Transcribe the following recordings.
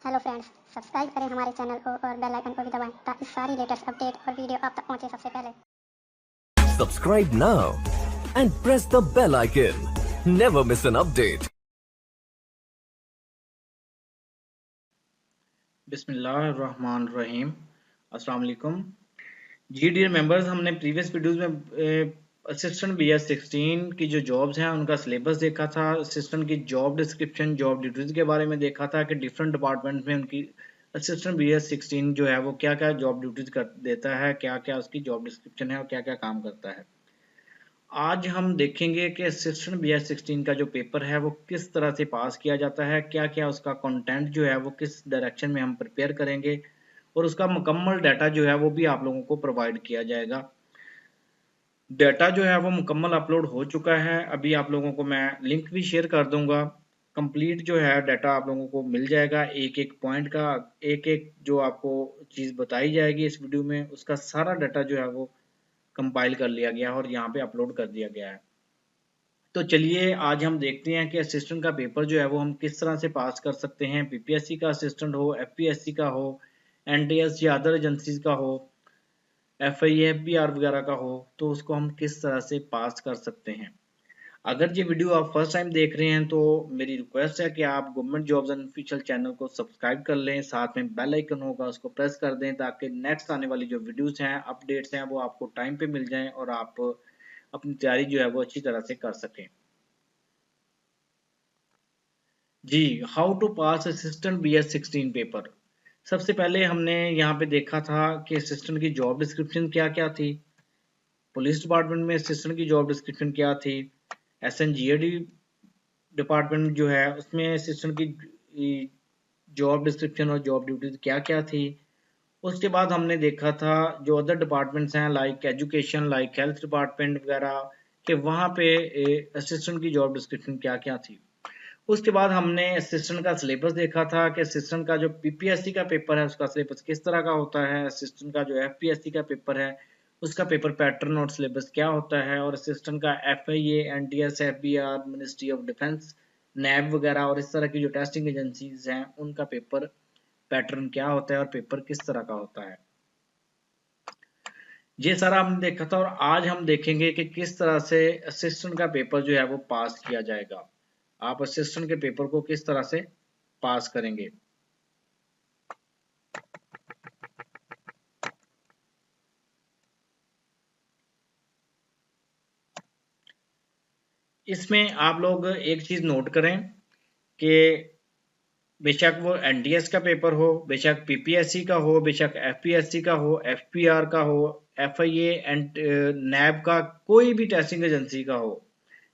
Hello friends, subscribe करें हमारे channel को और बेल आइकन को भी दबाएं ताकि सारी लेटेस्ट अपडेट और वीडियो आप तक पहुंचे सबसे पहले। Subscribe now and press the bell icon. Never miss an update. बिस्मिल्लाहिर्रहमानिर्रहीम। अस्सलाम वालेकुम जी डियर मेंबर्स, हमने प्रीवियस वीडियोस में असिस्टेंट BS16 की जो जॉब्स हैं उनका सिलेबस देखा था। असिस्टेंट की जॉब डिस्क्रिप्शन, जॉब ड्यूटीज के बारे में देखा था कि डिफरेंट डिपार्टमेंट में उनकी असिस्टेंट BS16 जो है वो क्या क्या जॉब ड्यूटीज कर देता है, क्या क्या उसकी जॉब डिस्क्रिप्शन है और क्या क्या काम करता है। आज हम देखेंगे कि असिस्टेंट BS16 का जो पेपर है वो किस तरह से पास किया जाता है, क्या क्या उसका कंटेंट जो है वो किस डायरेक्शन में हम प्रिपेयर करेंगे और उसका मुकम्मल डाटा जो है वो भी आप लोगों को प्रोवाइड किया जाएगा। डाटा जो है वो मुकम्मल अपलोड हो चुका है। अभी आप लोगों को मैं लिंक भी शेयर कर दूंगा। कंप्लीट जो है डाटा आप लोगों को मिल जाएगा, एक एक पॉइंट का, एक एक जो आपको चीज़ बताई जाएगी इस वीडियो में, उसका सारा डाटा जो है वो कंपाइल कर लिया गया है और यहाँ पे अपलोड कर दिया गया है। तो चलिए आज हम देखते हैं कि असिस्टेंट का पेपर जो है वो हम किस तरह से पास कर सकते हैं। PPSC का असिस्टेंट हो, FPSC का हो, NTS या अदर एजेंसीज का हो, FI FBR वगैरह का हो, तो उसको हम किस तरह से पास कर सकते हैं। अगर ये वीडियो आप फर्स्ट टाइम देख रहे हैं तो मेरी रिक्वेस्ट है कि आप government jobs and official channel को सब्सक्राइब कर लें, साथ में बेल आइकन होगा उसको प्रेस कर दें ताकि नेक्स्ट आने वाली जो वीडियोस हैं, अपडेट्स हैं, वो आपको टाइम पे मिल जाएं और आप अपनी तैयारी जो है वो अच्छी तरह से कर सकें। जी, how to pass assistant BS16 paper. सबसे पहले हमने यहाँ पे देखा था कि असिस्टेंट की जॉब डिस्क्रिप्शन क्या क्या थी। पुलिस डिपार्टमेंट में असिस्टेंट की जॉब डिस्क्रिप्शन क्या थी। SNGAD डिपार्टमेंट जो है उसमें असिस्टेंट की जॉब डिस्क्रिप्शन और जॉब ड्यूटीज क्या क्या थी। उसके बाद हमने देखा था जो अदर डिपार्टमेंट्स हैं like education, like health department वगैरह, कि वहाँ पे असिस्टेंट की जॉब डिस्क्रिप्शन क्या क्या थी। उसके बाद हमने असिस्टेंट का सिलेबस देखा था कि असिस्टेंट का जो PPSC का पेपर है उसका सिलेबस किस तरह का होता है, असिस्टेंट का जो FPSC का पेपर है उसका पेपर पैटर्न और सिलेबस क्या होता है, और असिस्टेंट का FIA, NTS, FBR, ministry of defence, NAB वगैरह और इस तरह की जो टेस्टिंग एजेंसीज हैं उनका पेपर पैटर्न क्या होता है और पेपर किस तरह का होता है। ये सारा हमने देखा था और आज हम देखेंगे कि किस तरह से असिस्टेंट का पेपर जो है वो पास किया जाएगा। आप असिस्टेंट के पेपर को किस तरह से पास करेंगे। इसमें आप लोग एक चीज नोट करें कि बेशक वो NTS का पेपर हो, बेशक PPSC का हो, बेशक FPSC का हो, FPR का हो, FIA एंड NAB का, कोई भी टेस्टिंग एजेंसी का हो,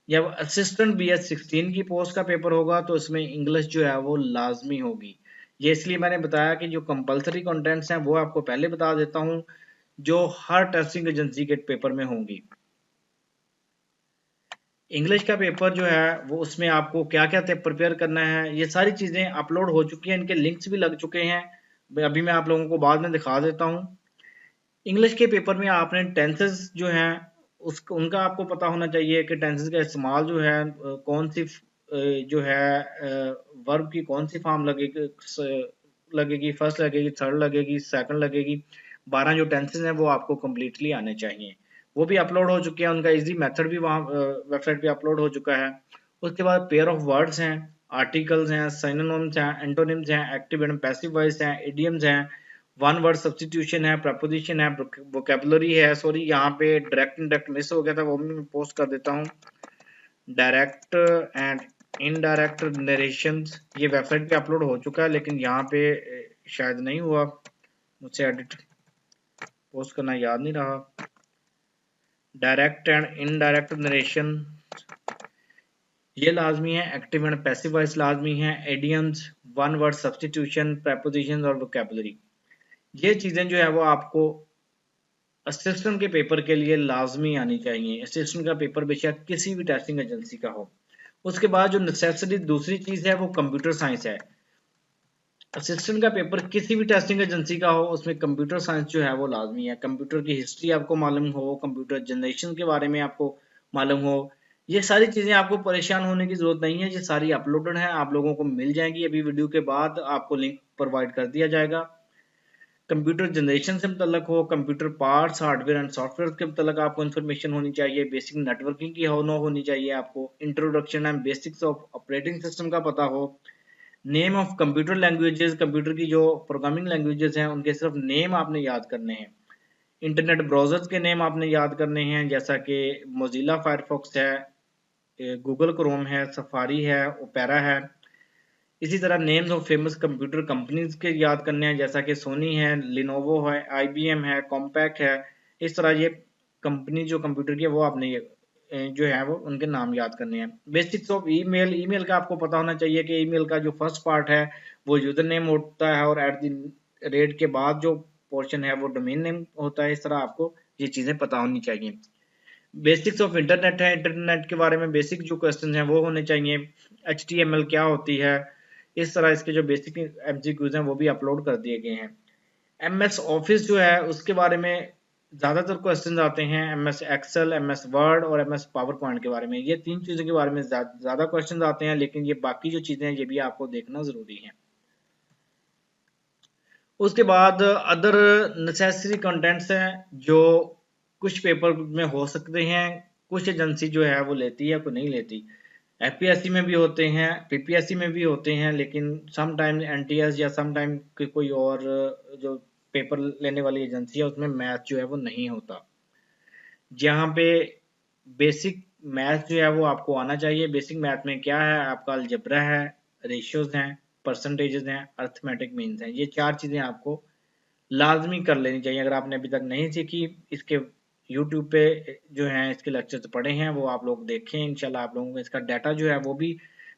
जब असिस्टेंट BS16 की पोस्ट का पेपर होगा तो इसमें इंग्लिश जो है वो लाजमी होगी। ये इसलिए मैंने बताया कि जो कंपलसरी कंटेंट्स हैं वो आपको पहले बता देता हूं जो हर टेस्टिंग एजेंसी के पेपर में होंगी। इंग्लिश का पेपर जो है वो उसमें आपको क्या क्या प्रिपेयर करना है, ये सारी चीज़ें अपलोड हो चुकी हैं, इनके लिंक्स भी लग चुके हैं। अभी मैं आप लोगों को बाद में दिखा देता हूँ। इंग्लिश के पेपर में आपने टेंसेस जो हैं उनका आपको पता होना चाहिए कि टेंसेस का इस्तेमाल जो है कौन सी जो है वर्ब की कौन सी फॉर्म लगेगी, फर्स्ट लगेगी, थर्ड लगेगी, सेकंड लगेगी। 12 जो टेंसेस हैं वो आपको कम्प्लीटली आने चाहिए। वो भी अपलोड हो चुके हैं, उनका इजी मेथड भी वहाँ वेबसाइट पे अपलोड हो चुका है। उसके बाद पेयर ऑफ वर्ड्स हैं, आर्टिकल्स हैं, सिनोनिम्स हैं, एंटोनिम्स हैं, एक्टिव एंड पैसिव वॉइस हैं, इडियम्स हैं, वन वर्ड सब्स्टिट्यूशन है, प्रपोजिशन है, वोकेबुलरी है। सॉरी, यहाँ पे डायरेक्ट इनडायरेक्ट मिस हो गया था, वो भी मैं पोस्ट कर देता हूँ। डायरेक्ट एंड इनडायरेक्ट नरेशंस ये वेबसाइट पे अपलोड हो चुका है, लेकिन यहाँ पे शायद नहीं हुआ, मुझसे एडिट पोस्ट करना याद नहीं रहा। डायरेक्ट एंड इनडायरेक्ट नरेशन ये लाजमी है, एक्टिव एंड पैसिव वॉइस लाजमी है, idioms, one word substitution, prepositions और वोकैबुलरी, ये चीजें जो है वो आपको असिस्टेंट के पेपर के लिए लाजमी आनी चाहिए। असिस्टेंट का पेपर बेशक किसी भी टेस्टिंग एजेंसी का हो। उसके बाद जो नेसेसरी दूसरी चीज है वो कंप्यूटर साइंस है। असिस्टेंट का पेपर किसी भी टेस्टिंग एजेंसी का हो उसमें कंप्यूटर साइंस जो है वो लाजमी है। कंप्यूटर की हिस्ट्री आपको मालूम हो, कंप्यूटर जनरेशन के बारे में आपको मालूम हो, ये सारी चीजें आपको परेशान होने की जरूरत नहीं है, ये सारी अपलोडेड हैं, आप लोगों को मिल जाएंगी। अभी वीडियो के बाद आपको लिंक प्रोवाइड कर दिया जाएगा। कंप्यूटर जनरेशन से मुतल्लक हो, computer parts, hardware and software के मुतल्लक आपको इन्फॉर्मेशन होनी चाहिए, बेसिक नेटवर्किंग की होनी चाहिए, आपको introduction and basics of operating system का पता हो, name of computer languages, computer की जो प्रोग्रामिंग लैंग्वेजेस हैं उनके सिर्फ नेम आपने याद करने हैं, इंटरनेट ब्राउजर्स के नेम आपने याद करने हैं, जैसा कि मोजिला फायरफॉक्स है, गूगल क्रोम है, सफारी है, ओपेरा है। इसी तरह names of famous computer companies के याद करने हैं, जैसा कि सोनी है, लिनोवो है, IBM है, कॉम्पैक है। इस तरह ये कंपनी जो कंप्यूटर की है वो आपने जो है वो उनके नाम याद करने हैं। बेसिक्स ऑफ ईमेल, ईमेल का आपको पता होना चाहिए कि ईमेल का जो फर्स्ट पार्ट है वो यूजर नेम होता है और एट द रेट के बाद जो पोर्शन है वो डोमेन नेम होता है। इस तरह आपको ये चीजें पता होनी चाहिए। बेसिक्स ऑफ इंटरनेट है, इंटरनेट के बारे में बेसिक जो क्वेश्चन हैं वो होने चाहिए। HTML क्या होती है, इस तरह इसके जो बेसिक MCQs हैं वो भी अपलोड कर दिए गए हैं। MS ऑफिस जो है उसके बारे में ज्यादातर क्वेश्चन आते हैं, MS एक्सेल, MS वर्ड और MS पावर पॉइंट के बारे में। ये तीन चीजों के बारे में ज्यादा क्वेश्चन आते हैं, लेकिन ये बाकी जो चीजें हैं ये भी आपको देखना जरूरी है। उसके बाद अदर नेसेसरी कंटेंट्स हैं जो कुछ पेपर में हो सकते हैं, कुछ एजेंसी जो है वो लेती है, कोई नहीं लेती। FPSC में भी होते हैं, PPSC में भी होते हैं, लेकिन समटाइम NTS या समटाइम कोई और जो पेपर लेने वाली एजेंसी है उसमें मैथ जो है वो नहीं होता। जहाँ पे बेसिक मैथ जो है वो आपको आना चाहिए। बेसिक मैथ में क्या है, आपका अलजेब्रा है, रेशियोज हैं, परसेंटेजेस हैं, अर्थमेटिक मीन्स हैं। ये चार चीजें आपको लाजमी कर लेनी चाहिए। अगर आपने अभी तक नहीं सीखी, इसके YouTube पे जो है इसके लेक्चर्स पढ़े हैं वो आप लोग देखें। इंशाल्लाह आप लोगों को इसका डाटा जो है वो भी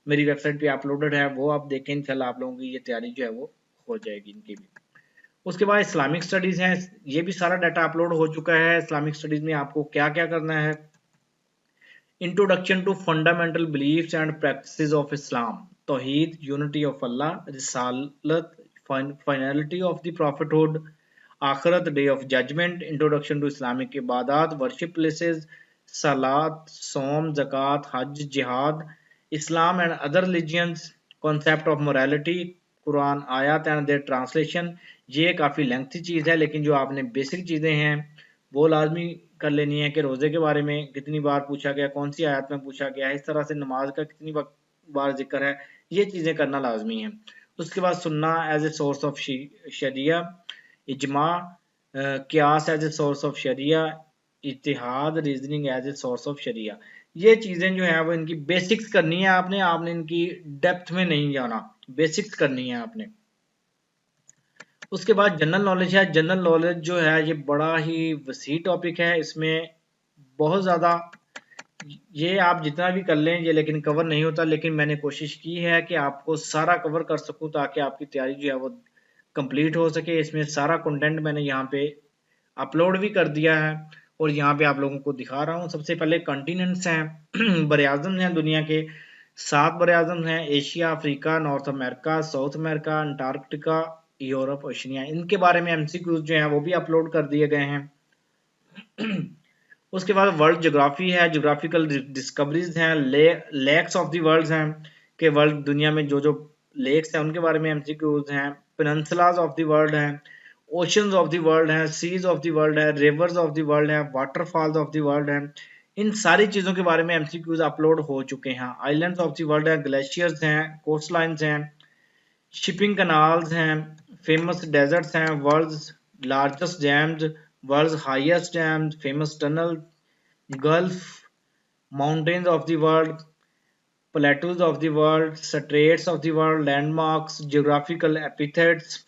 मेरी वेबसाइट पे अपलोडेड है, वो आप देखें। इंशाल्लाह आप लोगों की ये तैयारी जो है वो हो जाएगी इनकी भी। उसके बाद इस्लामिक स्टडीज है, ये भी सारा डाटा अपलोड हो चुका है। इस्लामिक स्टडीज में आपको क्या क्या करना है, introduction to fundamental beliefs and practices of Islam, तौहीद, यूनिटी ऑफ अल्लाह, रिसालत, फाइनलिटी ऑफ द प्रॉफिटहुड, आखिरत, day of judgement, introduction to Islamic इबादत, वर्शिप प्लेसेस, सलात, सोम, ज़कात, हज, जिहाद, Islam and other religions, concept of morality, Quran आयत एंड देयर ट्रांसलेशन। ये काफ़ी लेंथी चीज़ है, लेकिन जो आपने बेसिक चीज़ें हैं वो लाजमी कर लेनी है कि रोज़े के बारे में कितनी बार पूछा गया, कौन सी आयत में पूछा गया है, इस तरह से नमाज का कितनी बार जिक्र है, ये चीज़ें करना लाजमी है। उसके बाद सुन्ना एज ए सोर्स ऑफ शरिया, इजमा, कियास एज ए सोर्स ऑफ शरिया, इत्तिहाद, reasoning as a source of शरिया। ये चीज़ें जो है वो इनकी बेसिक्स करनी है आपने इनकी डेप्थ में नहीं जाना, बेसिक्स करनी है आपने। उसके बाद जनरल नॉलेज है। जनरल नॉलेज जो है ये बड़ा ही वसी टॉपिक है, इसमें बहुत ज़्यादा ये आप जितना भी कर लें ये लेकिन कवर नहीं होता, लेकिन मैंने कोशिश की है कि आपको सारा कवर कर सकूं ताकि आपकी तैयारी जो है वो कंप्लीट हो सके। इसमें सारा कंटेंट मैंने यहाँ पे अपलोड भी कर दिया है और यहाँ पे आप लोगों को दिखा रहा हूँ। सबसे पहले कॉन्टिनेंट्स हैं, बरआज़म हैं दुनिया के 7 बरआज़म हैं, Asia, Africa, north America, south America, Antarctica, Europe, Oceania. इनके बारे में MCQs जो हैं वो भी अपलोड कर दिए गए हैं। उसके बाद वर्ल्ड ज्योग्राफी है, ज्योग्राफिकल डिस्कवरीज हैं, लेक्स ऑफ द वर्ल्ड हैं कि वर्ल्ड दुनिया में जो जो लेक्स हैं उनके बारे में MCQs हैं, पेनिनसुलाज ऑफ द वर्ल्ड हैं, ओशंस ऑफ द वर्ल्ड हैं, सीज ऑफ द वर्ल्ड है, रिवर्स ऑफ द वर्ल्ड है, वाटरफॉल्स ऑफ द वर्ल्ड हैं। इन सारी चीज़ों के बारे में MCQs अपलोड हो चुके हैं। आइलैंड्स ऑफ द वर्ल्ड है, ग्लेशियर्स हैं, कोस्ट लाइन्स हैं, शिपिंग कनाल्स हैं, फेमस डेजर्ट्स हैं, world's largest dams, world's highest dams, famous tunnel, gulf, mountains of the world, plateaus of the world, straits of the world, landmarks, geographical epithets,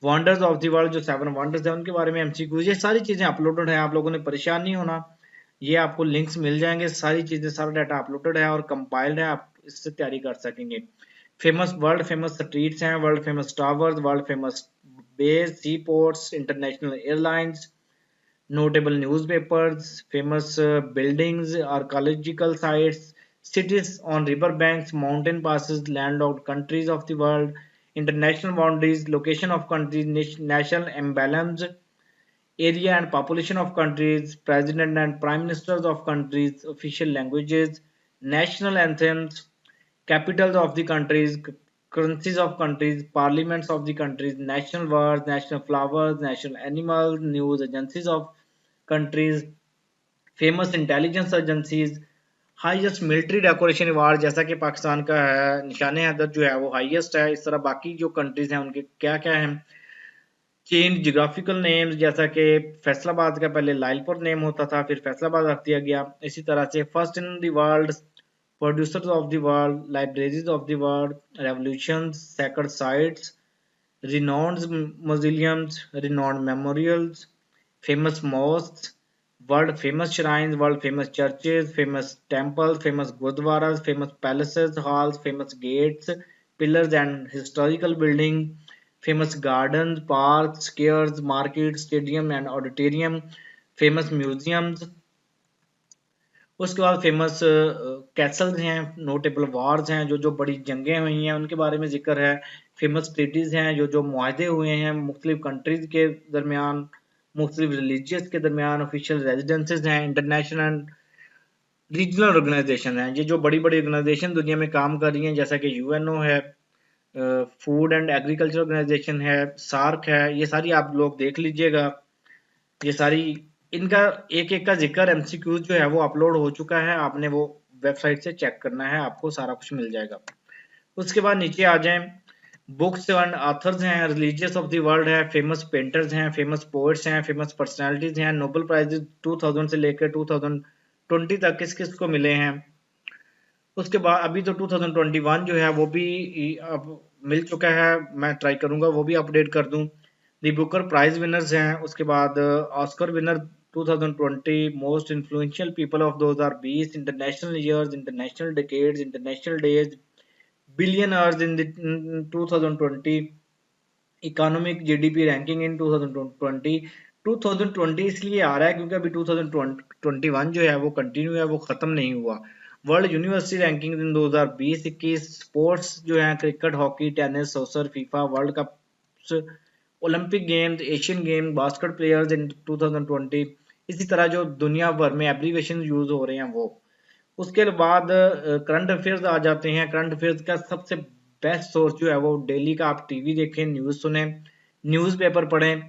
wonders of the world, जो 7 wonders हैं उनके बारे में MCQs। ये सारी चीज़ें uploaded हैं, आप लोगों ने परेशान नहीं होना, ये आपको लिंक्स मिल जाएंगे, सारी चीज़ें, सारा डाटा अपलोडेड है और कंपाइल्ड है, आप इससे तैयारी कर सकेंगे। फेमस वर्ल्ड फेमस स्ट्रीट्स हैं, world famous towers, world famous base, sea ports, international airlines, notable newspapers, famous buildings, archaeological sites, cities on river banks, mountain passes, landlocked countries of the world, international boundaries, location of countries, national emblems, area and population of countries, president and prime ministers of countries, official languages, national anthems, capitals of the countries, currencies of countries, parliaments of the countries, national words, national flowers, national animals, news agencies of countries, famous intelligence agencies, highest military decoration award जैसा कि पाकिस्तान का है, निशान हैदर जो है वो highest है। इस तरह बाकी जो कंट्रीज हैं उनके क्या क्या हैं, चेंज जियोग्राफिकल नेम्स, जैसा कि फैसलाबाद का पहले लाइलपुर नेम होता था, फिर फैसलाबाद रख दिया गया। इसी तरह से first in the world, producers of the world, libraries of the world, revolutions, sacred sites, renowned mausoleums, renowned memorials, famous mosques, world famous shrines, world famous churches, famous temples, famous gurdwaras, famous palaces, halls, famous gates, pillars and historical building, famous gardens, parks, squares, markets, stadium and auditorium, famous museums। उसके बाद famous Castle's हैं, notable wars हैं, जो जो बड़ी जंगें हुई हैं उनके बारे में जिक्र है। फेमस ट्रीटीज हैं, जो जो मुआहदे हुए हैं मुख्तलिफ कंट्रीज के दरमियान, मुख्तलिफ रिलीजियस के दरमियान, ऑफिशियल रेजिडेंसेज हैं, इंटरनेशनल एंड रीजनल ऑर्गेनाइजेशन हैं। ये जो बड़ी बड़ी ऑर्गेनाइजेशन दुनिया में काम कर रही हैं, जैसा कि यूएनओ है, फूड एंड एग्रीकल्चर ऑर्गेनाइजेशन है, सार्क है, ये सारी आप लोग देख लीजिएगा। ये सारी इनका एक एक का जिक्र एमसीक्यूज जो है वो अपलोड हो चुका है, आपने वो वेबसाइट से चेक करना है, आपको सारा कुछ मिल जाएगा। उसके बाद नीचे आ जाएं, बुक्स एंड ऑथर्स हैं, रिलीजियस ऑफ द वर्ल्ड है, फेमस पेंटर्स हैं, फेमस पोएट्स हैं, फेमस पर्सनालिटीज हैं, नोबेल प्राइजेस 2000 से लेकर 2020 तक किस किस को मिले हैं। उसके बाद अभी तो 2021 जो है वो भी अब मिल चुका है, मैं ट्राई करूंगा वो भी अपडेट कर दूं। दी बुकर प्राइज विनर्स हैं, उसके बाद Oscar winner 2020, most influential people of 2020, international years, international decades, international days, billionaires in 2020, economic GDP ranking इन 2020। 2020 इसलिए आ रहा है क्योंकि अभी 2021 जो है वो कंटिन्यू है, वो खत्म नहीं हुआ। World university ranking in 2020-21, sports जो है cricket, hockey, tennis, soccer, FIFA World Cup, Olympic games, Asian game, basket players in 2020। इसी तरह जो दुनिया भर में एब्रीवेशन यूज हो रहे हैं वो। उसके बाद करंट अफेयर्स आ जाते हैं। करंट अफेयर्स का सबसे बेस्ट सोर्स जो है वो डेली का आप टीवी देखें, न्यूज सुने, न्यूज़पेपर पढ़ें,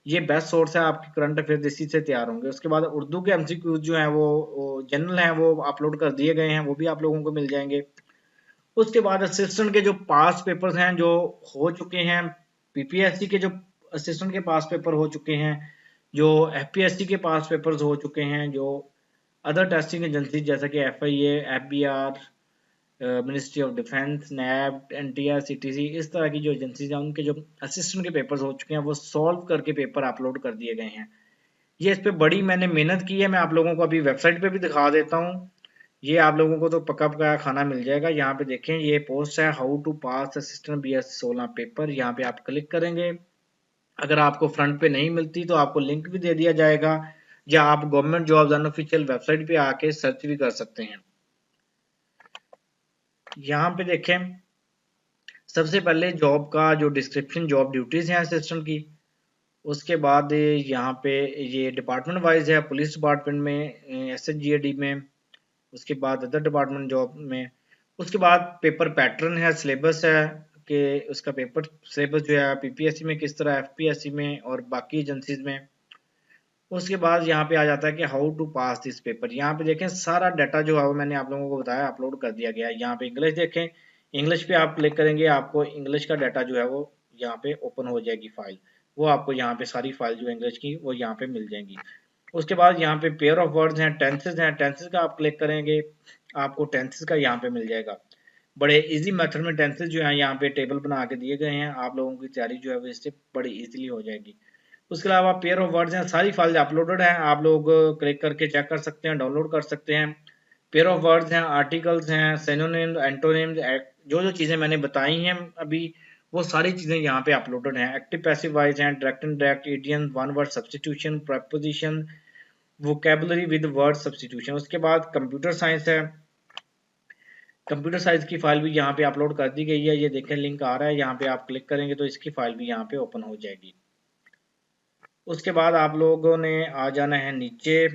ये बेस्ट सोर्स है आपके करंट अफेयर्स, इसी से तैयार होंगे। उसके बाद उर्दू के एमसीक्यूज जो हैं वो जनरल हैं, वो अपलोड कर दिए गए हैं, वो भी आप लोगों को मिल जाएंगे। उसके बाद असिस्टेंट के जो पास पेपर्स हैं जो हो चुके हैं, पीपीएससी के जो असिस्टेंट के पास पेपर हो चुके हैं, जो एफपीएससी के पास पेपर्स हो चुके हैं, जो अदर टेस्टिंग एजेंसी जैसा कि FIA, FBR, ministry of defence, NAB, NTR, CTC, इस तरह की जो एजेंसीज हैं उनके जो असिस्टेंट के पेपर्स हो चुके हैं वो सॉल्व करके पेपर अपलोड कर दिए गए हैं। ये इस पे बड़ी मैंने मेहनत की है, मैं आप लोगों को अभी वेबसाइट पे भी दिखा देता हूँ। ये आप लोगों को तो पक्का पका खाना मिल जाएगा। यहाँ पे देखें, ये पोस्ट है, how to pass assistant BS 16 paper. यहाँ पे आप क्लिक करेंगे। अगर आपको फ्रंट पे नहीं मिलती तो आपको लिंक भी दे दिया जाएगा, या आप गवर्नमेंट जॉब्स अनऑफिशियल वेबसाइट पे आके सर्च भी कर सकते हैं। यहाँ पे देखें, सबसे पहले जॉब का जो डिस्क्रिप्शन, जॉब ड्यूटीज हैं असिस्टेंट की। उसके बाद यहाँ पे ये डिपार्टमेंट वाइज है, पुलिस डिपार्टमेंट में, एसएचजीएडी में, उसके बाद अदर डिपार्टमेंट जॉब में। उसके बाद पेपर पैटर्न है, सिलेबस है कि उसका पेपर सिलेबस जो है पीपीएससी में किस तरह, एफपीएससी में और बाकी एजेंसीज में। उसके बाद यहाँ पे आ जाता है कि how to pass this paper. यहाँ पे देखें सारा डाटा जो है वो मैंने आप लोगों को बताया अपलोड कर दिया गया है। यहाँ पे इंग्लिश देखें, इंग्लिश पे आप क्लिक करेंगे, आपको इंग्लिश का डाटा जो है वो यहाँ पे ओपन हो जाएगी फाइल। वो आपको यहाँ पे सारी फाइल जो इंग्लिश की वो यहाँ पे मिल जाएंगी। उसके बाद यहाँ पे पेयर ऑफ वर्ड्स हैं, टेंसेज हैं, टेंसेज का आप क्लिक करेंगे, आपको टेंसेज का यहाँ पे मिल जाएगा। बड़े इजी मेथड में टेंसेज जो है यहाँ पे टेबल बना के दिए गए हैं, आप लोगों की तैयारी जो है वो इससे बड़ी इजीली हो जाएगी। उसके अलावा पेयर ऑफ वर्ड्स हैं, सारी फाइल अपलोडेड हैं, आप लोग क्लिक करके चेक कर सकते हैं, डाउनलोड कर सकते हैं। पेयर ऑफ वर्ड्स हैं, आर्टिकल्स हैं, सिनोनिम्स, एंटोनिम्स, जो जो चीजें मैंने बताई हैं अभी वो सारी चीजें यहाँ पे अपलोडेड हैं। एक्टिव पैसिव वॉइस हैं, direct indirect, idiom, one word substitution, preposition, vocabulary with word substitution. उसके बाद कंप्यूटर साइंस है, कंप्यूटर साइंस की फाइल भी यहाँ पे अपलोड कर दी गई है। ये देखें लिंक आ रहा है, यहाँ पे आप क्लिक करेंगे तो इसकी फाइल भी यहाँ पे ओपन हो जाएगी। उसके बाद आप लोगों ने आ जाना है नीचे,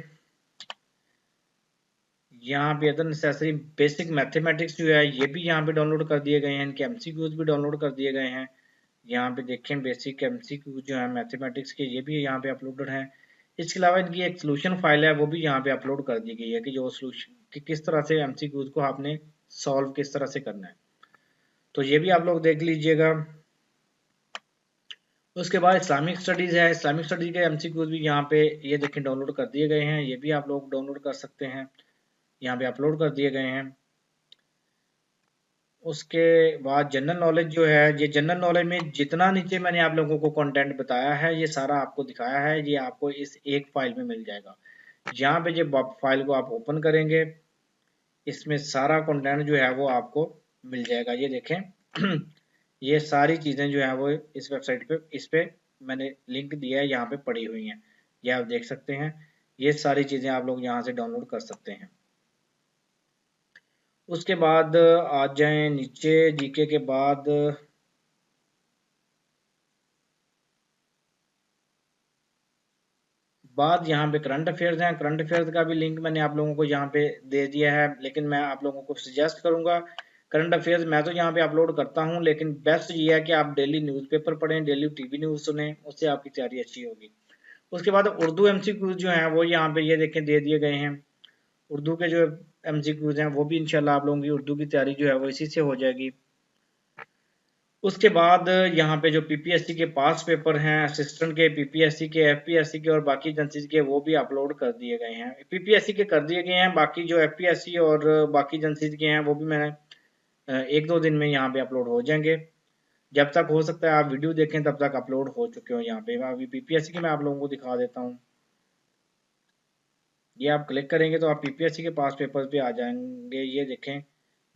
यहाँ पे अदर नेसेसरी बेसिक मैथमेटिक्स जो है ये भी यहाँ पे डाउनलोड कर दिए गए हैं, इनके एमसीक्यूज भी डाउनलोड कर दिए गए हैं। यहाँ पे देखें बेसिक एमसीक्यू जो है मैथमेटिक्स के, ये भी यहाँ पे अपलोडेड हैं। इसके अलावा इनकी एक सोल्यूशन फाइल है वो भी यहाँ पे अपलोड कर दी गई है कि जो सोल्यूशन कि किस तरह से एमसीक्यूज को आपने सॉल्व किस तरह से करना है, तो ये भी आप लोग देख लीजिएगा। उसके बाद इस्लामिक स्टडीज है, इस्लामिक स्टडीज के एमसीक्यूज भी यहाँ पे ये देखें डाउनलोड कर दिए गए हैं, ये भी आप लोग डाउनलोड कर सकते हैं, यहाँ पे अपलोड कर दिए गए हैं। उसके बाद जनरल नॉलेज जो है, ये जनरल नॉलेज में जितना नीचे मैंने आप लोगों को कंटेंट बताया है ये सारा आपको दिखाया है, ये आपको इस एक फाइल में मिल जाएगा। यहाँ पे जब फाइल को आप ओपन करेंगे इसमें सारा कंटेंट जो है वो आपको मिल जाएगा। ये देखें ये सारी चीज़ें जो है वो इस वेबसाइट पे, इस पे मैंने लिंक दिया है, यहाँ पे पड़ी हुई हैं, ये आप देख सकते हैं। ये सारी चीज़ें आप लोग यहाँ से डाउनलोड कर सकते हैं। उसके बाद आ जाएं नीचे, जीके के बाद यहाँ पे करंट अफेयर्स हैं। करंट अफेयर्स का भी लिंक मैंने आप लोगों को यहाँ पे दे दिया है, लेकिन मैं आप लोगों को सजेस्ट करूंगा करंट अफेयर्स मैं तो यहाँ पे अपलोड करता हूँ, लेकिन बेस्ट ये है कि आप डेली न्यूज़पेपर पढ़ें, डेली टीवी न्यूज़ सुने, उससे आपकी तैयारी अच्छी होगी। उसके बाद उर्दू एमसीक्यूज जो हैं वो यहाँ पे ये देखें दे दिए गए हैं। उर्दू के जो एमसीक्यूज हैं वो भी इंशाल्लाह आप लोगों की उर्दू की तैयारी जो है वो इसी से हो जाएगी। उसके बाद यहाँ पे जो पीपीएससी के पास पेपर हैं, असिस्टेंट के, पीपीएससी के, एफपीएससी के और बाकी एजेंसीज के, वो भी अपलोड कर दिए गए हैं। पीपीएससी के कर दिए गए हैं, बाकी जो एफपीएससी और बाकी एजेंसीज के हैं वो भी मैंने एक दो दिन में यहाँ पे अपलोड हो जाएंगे। जब तक हो सकता है आप वीडियो देखें तब तक अपलोड हो चुके हो। यहाँ पे अभी पीपीएससी के मैं आप लोगों को दिखा देता हूँ, ये आप क्लिक करेंगे तो आप पीपीएससी के पास पेपर्स पे आ जाएंगे। ये देखें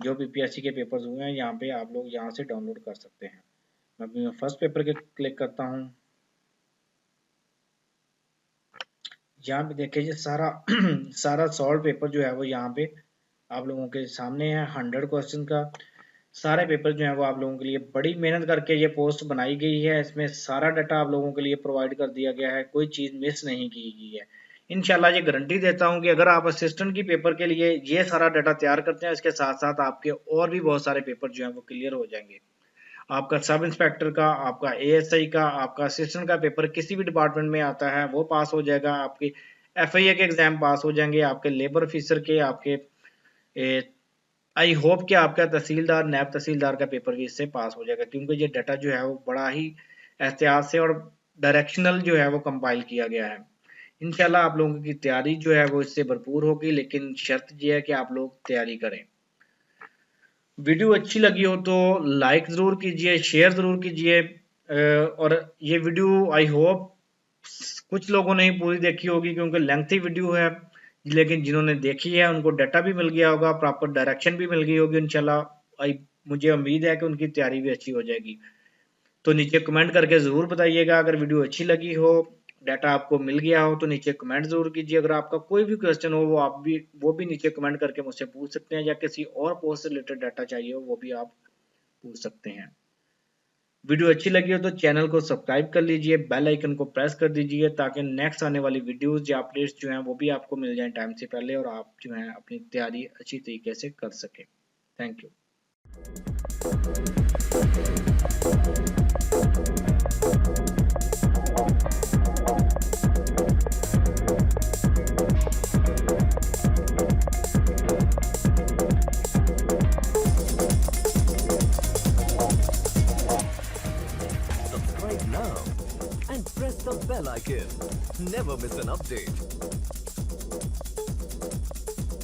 जो पीपीएससी के पेपर्स हुए हैं यहाँ पे आप लोग यहाँ से डाउनलोड कर सकते हैं। मैं अभी फर्स्ट पेपर के क्लिक करता हूँ, यहाँ पे देखिए ये सारा सारा सॉल्व पेपर जो है वो यहाँ पे आप लोगों के सामने है। 100 क्वेश्चन का सारे पेपर जो है वो आप लोगों के लिए बड़ी मेहनत करके ये पोस्ट बनाई गई है। इसमें सारा डाटा आप लोगों के लिए प्रोवाइड कर दिया गया है, कोई चीज़ मिस नहीं की गई है। इंशाल्लाह ये गारंटी देता हूँ कि अगर आप असिस्टेंट की पेपर के लिए ये सारा डाटा तैयार करते हैं, इसके साथ साथ आपके और भी बहुत सारे पेपर जो हैं वो क्लियर हो जाएंगे। आपका सब इंस्पेक्टर का, आपका एएसआई का, आपका असिस्टेंट का पेपर किसी भी डिपार्टमेंट में आता है वो पास हो जाएगा, आपके एफआईए के एग्जाम पास हो जाएंगे, आपके लेबर ऑफिसर के, आपके आई होप कि आपका तहसीलदार, नायब तहसीलदार का पेपर भी इससे पास हो जाएगा, क्योंकि ये डाटा जो है वो बड़ा ही एहतियात से और डायरेक्शनल जो है वो कंपाइल किया गया है। इंशाल्लाह आप लोगों की तैयारी जो है वो इससे भरपूर होगी, लेकिन शर्त यह है कि आप लोग तैयारी करें। वीडियो अच्छी लगी हो तो लाइक ज़रूर कीजिए, शेयर ज़रूर कीजिए, और ये वीडियो आई होप कुछ लोगों ने ही पूरी देखी होगी क्योंकि लेंथी वीडियो है, लेकिन जिन्होंने देखी है उनको डाटा भी मिल गया होगा, प्रॉपर डायरेक्शन भी मिल गई होगी इंशाल्लाह। मुझे उम्मीद है कि उनकी तैयारी भी अच्छी हो जाएगी। तो नीचे कमेंट करके ज़रूर बताइएगा अगर वीडियो अच्छी लगी हो, डाटा आपको मिल गया हो तो नीचे कमेंट ज़रूर कीजिए। अगर आपका कोई भी क्वेश्चन हो वो भी नीचे कमेंट करके मुझसे पूछ सकते हैं, या किसी और पोस्ट से रिलेटेड डाटा चाहिए हो वो भी आप पूछ सकते हैं। वीडियो अच्छी लगी हो तो चैनल को सब्सक्राइब कर लीजिए, बेल आइकन को प्रेस कर दीजिए ताकि नेक्स्ट आने वाली वीडियोस या अपडेट्स जो हैं वो भी आपको मिल जाएं टाइम से पहले, और आप जो है अपनी तैयारी अच्छी तरीके से कर सकें। Thank you. Subscribe now and press the bell icon. Never miss an update.